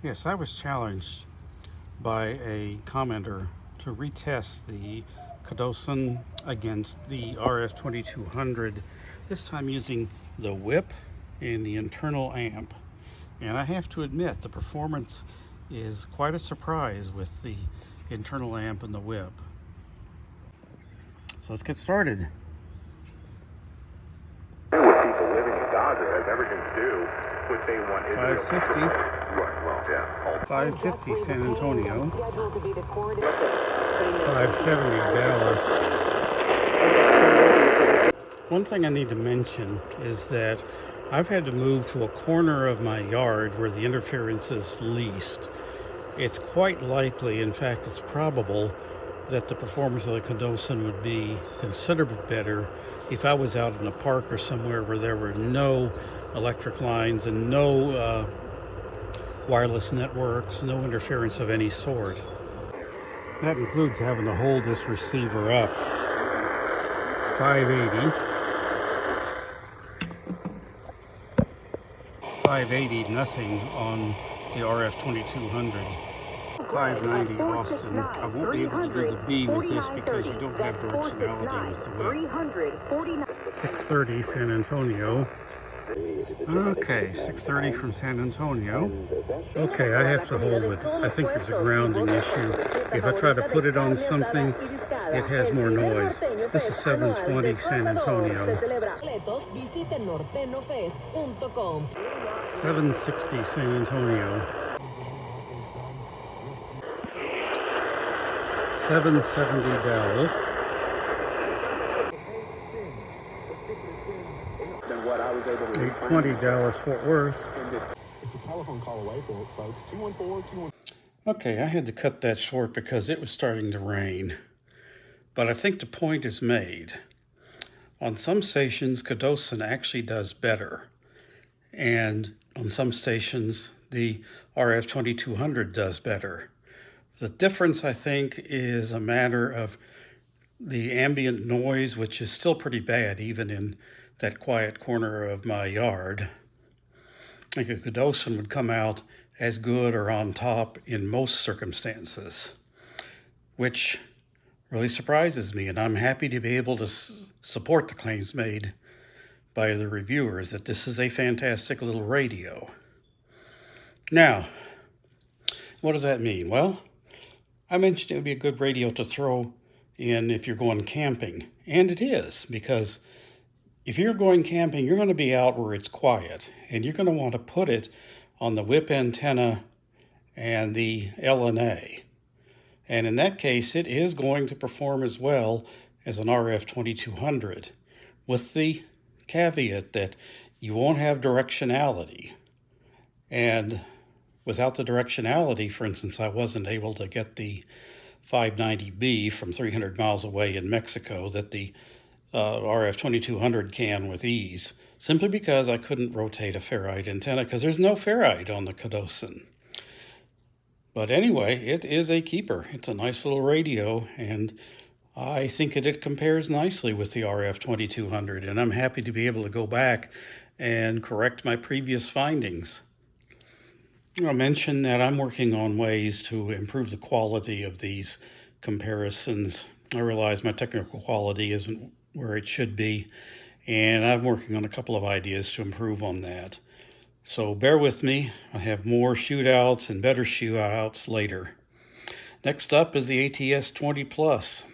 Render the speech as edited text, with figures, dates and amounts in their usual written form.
Yes, I was challenged by a commenter to retest the Qodosen against the RF-2200, this time using the whip and the internal amp. And I have to admit, the performance is quite a surprise with the internal amp and the whip. So let's get started. With people living in Gaza has everything to do with they want Israel. 550. Right, well, yeah. 550 San Antonio. 570 Dallas. One thing I need to mention is that I've had to move to a corner of my yard where the interference is least. It's quite likely, in fact it's probable, that the performance of the Qodosen would be considerably better if I was out in a park or somewhere where there were no electric lines and no wireless networks, no interference of any sort. That includes having to hold this receiver up. 580. 580, nothing on the RF-2200. 590 Austin. I won't be able to do the B with this because you don't have directionality with the whip. 630 San Antonio. Okay, 630 from San Antonio. Okay, I have to hold it. I think there's a grounding issue. If I try to put it on something, it has more noise. This is 720 San Antonio. 760 San Antonio. 770 Dallas. 820 Dallas Fort Worth. It's a telephone call away, folks. 214-214. Okay, I had to cut that short because it was starting to rain. But I think the point is made. On some stations, Qodosen actually does better. And on some stations, the RF-2200 does better. The difference, I think, is a matter of the ambient noise, which is still pretty bad, even in that quiet corner of my yard. I think a Qodosen would come out as good or on top in most circumstances, which really surprises me, and I'm happy to be able to support the claims made by the reviewers that this is a fantastic little radio. Now, what does that mean? Well, I mentioned it would be a good radio to throw in if you're going camping, and it is, because if you're going camping, you're going to be out where it's quiet, and you're going to want to put it on the whip antenna and the LNA. And in that case, it is going to perform as well as an RF-2200, with the caveat that you won't have directionality. And without the directionality, for instance, I wasn't able to get the 590B from 300 miles away in Mexico that the RF-2200 can with ease, simply because I couldn't rotate a ferrite antenna because there's no ferrite on the Qodosen. But anyway, it is a keeper. It's a nice little radio, and I think it compares nicely with the RF-2200, and I'm happy to be able to go back and correct my previous findings. I'll mention that I'm working on ways to improve the quality of these comparisons. I realize my technical quality isn't where it should be, and I'm working on a couple of ideas to improve on that. So bear with me. I have more shootouts and better shootouts later. Next up is the ATS 20 Plus.